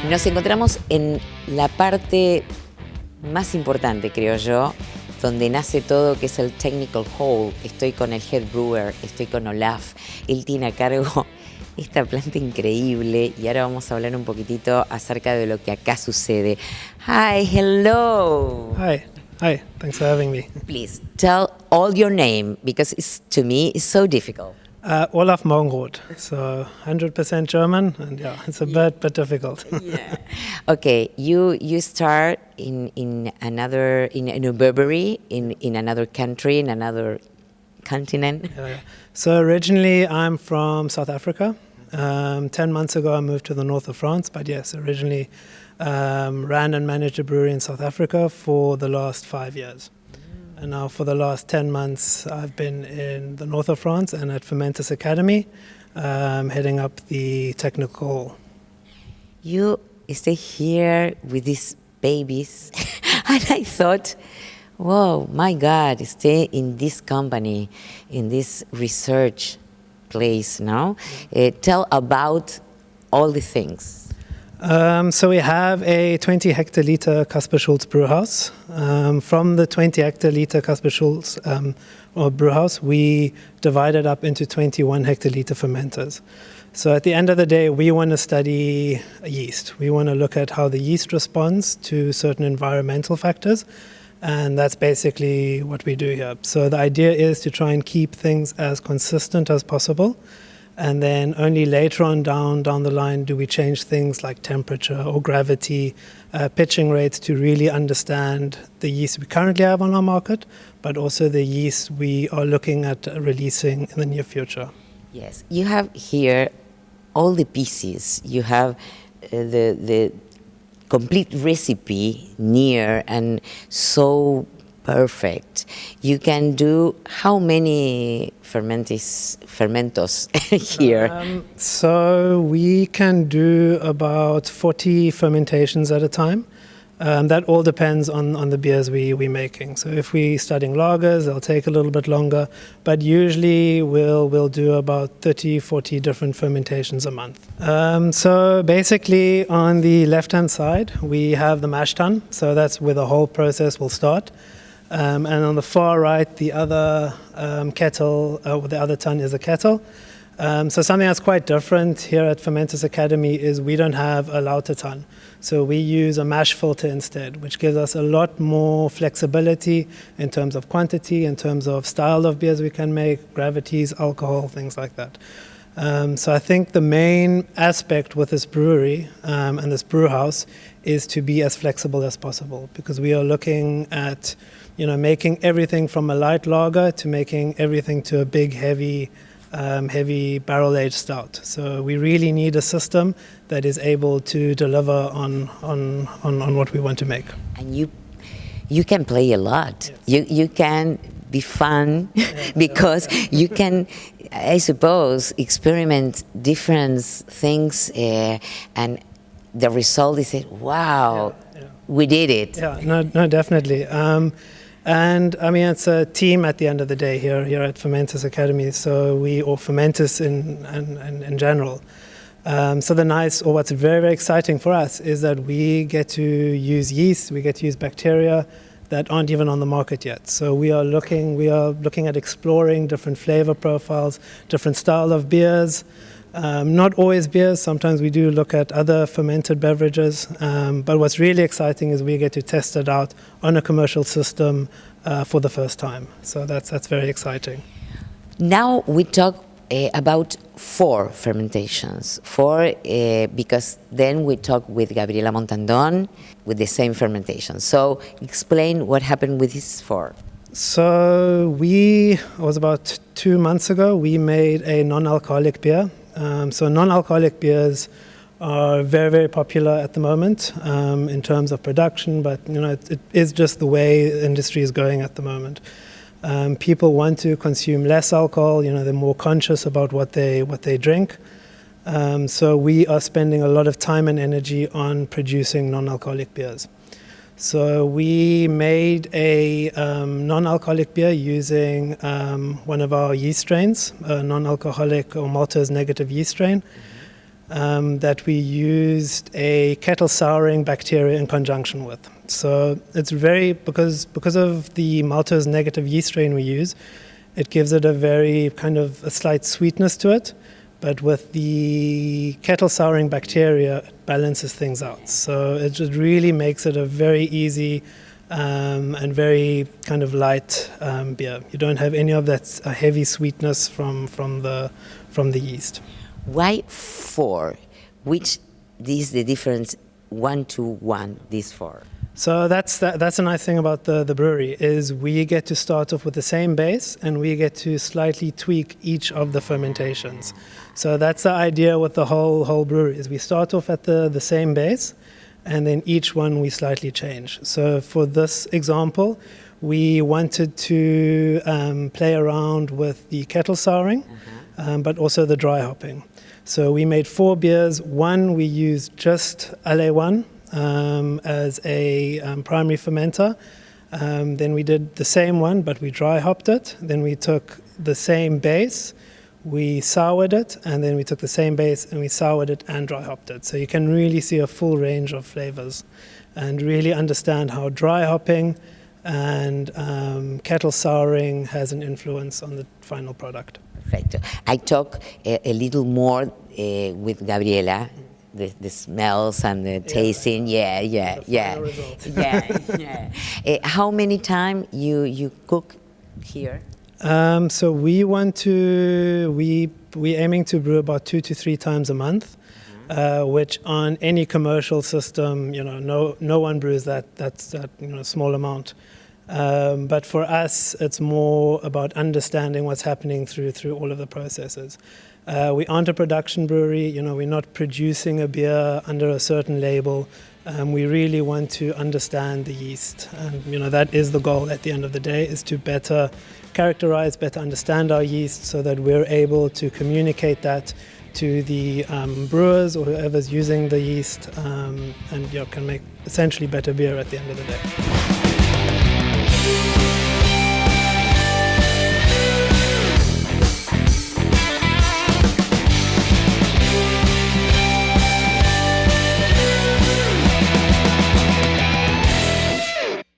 Nos encontramos en la parte más importante, creo yo, donde nace todo, que es el technical hall. Estoy con el head brewer, estoy con Olaf. Él tiene a cargo esta planta increíble y ahora vamos a hablar un poquitito acerca de lo que acá sucede. Hi, hello. Hi, thanks for having me. Please tell all your name, because to me it's so difficult. Olaf Morgenroth, so 100% German, and yeah, it's a bit difficult. Yeah. Okay, you start in a brewery in another country, in another continent. Yeah. So originally I'm from South Africa. 10 months ago I moved to the north of France, but yes, originally ran and managed a brewery in South Africa for the last 5 years. And now for the last 10 months I've been in the north of France and at Fermentis Academy, heading up the technical. You stay here with these babies and I thought, whoa, my God, stay in this company, in this research place now. Tell about all the things. So we have a 20 hectoliter Kasper Schulz brew house. From the 20 hectoliter Kasper Schulz brew house, we divide it up into 21 hectoliter fermenters. So at the end of the day, we want to study yeast. We want to look at how the yeast responds to certain environmental factors. And that's basically what we do here. So the idea is to try and keep things as consistent as possible. And then only later on down the line do we change things like temperature or gravity, pitching rates to really understand the yeast we currently have on our market, but also the yeast we are looking at releasing in the near future. Yes, you have here all the pieces. You have the complete recipe near and so perfect. You can do how many fermentos here? So we can do about 40 fermentations at a time. That all depends on the beers we're making. So if we're studying lagers, they'll take a little bit longer, but usually we'll do about 30, 40 different fermentations a month. So basically on the left-hand side, we have the mash tun. So that's where the whole process will start. And on the far right, the other kettle, the other tun is a kettle. So something that's quite different here at Fermentis Academy is we don't have a lauter tun. So we use a mash filter instead, which gives us a lot more flexibility in terms of quantity, in terms of style of beers we can make, gravities, alcohol, things like that. So I think the main aspect with this brewery and this brew house is to be as flexible as possible, because we are looking at making everything from a light lager to making everything to a big, heavy barrel-aged stout. So we really need a system that is able to deliver on what we want to make. And you can play a lot. Yes. You can be fun because you can, I suppose, experiment different things and the result is, wow, we did it. Yeah, no, definitely. And I mean, it's a team at the end of the day here at Fermentis Academy. So or Fermentis in general. So what's very, very exciting for us is that we get to use yeast, we get to use bacteria that aren't even on the market yet. So we are looking at exploring different flavor profiles, different style of beers. Not always beers, sometimes we do look at other fermented beverages, but what's really exciting is we get to test it out on a commercial system for the first time. So that's very exciting. Now we talk about 4 fermentations, 4 because then we talk with Gabriela Montandon with the same fermentation. So explain what happened with these 4. So it was about 2 months ago, we made a non-alcoholic beer. So non-alcoholic beers are very, very popular at the moment in terms of production, but it is just the way the industry is going at the moment. People want to consume less alcohol. They're more conscious about what they drink. So we are spending a lot of time and energy on producing non-alcoholic beers. So we made a non-alcoholic beer using one of our yeast strains, a non-alcoholic or maltose negative yeast strain. that we used a kettle souring bacteria in conjunction with. So it's because of the maltose negative yeast strain we use, it gives it a very kind of a slight sweetness to it. But with the kettle souring bacteria, it balances things out. So it just really makes it a very easy and very kind of light beer. You don't have any of that heavy sweetness from the yeast. Why 4? Which is the difference 1 to 1? These 4. So that's a nice thing about the brewery is we get to start off with the same base and we get to slightly tweak each of the fermentations. So that's the idea with the whole brewery is we start off at the same base and then each one we slightly change. So for this example, we wanted to play around with the kettle souring, but also the dry hopping. So we made 4 beers. One we used just LA1 as a primary fermenter. Then we did the same one, but we dry hopped it. Then we took the same base, we soured it, and then we took the same base and we soured it and dry hopped it. So you can really see a full range of flavors and really understand how dry hopping and kettle souring has an influence on the final product. Perfect. I talk a little more with Gabriela. The smells and the tasting, yeah. How many times you cook here? So we aiming to brew about 2 to 3 times a month, which on any commercial system, no one brews that's that small amount. But for us, it's more about understanding what's happening through all of the processes. We aren't a production brewery, we're not producing a beer under a certain label. We really want to understand the yeast. And, that is the goal at the end of the day, is to better characterize, better understand our yeast so that we're able to communicate that to the brewers or whoever's using the yeast and can make essentially better beer at the end of the day.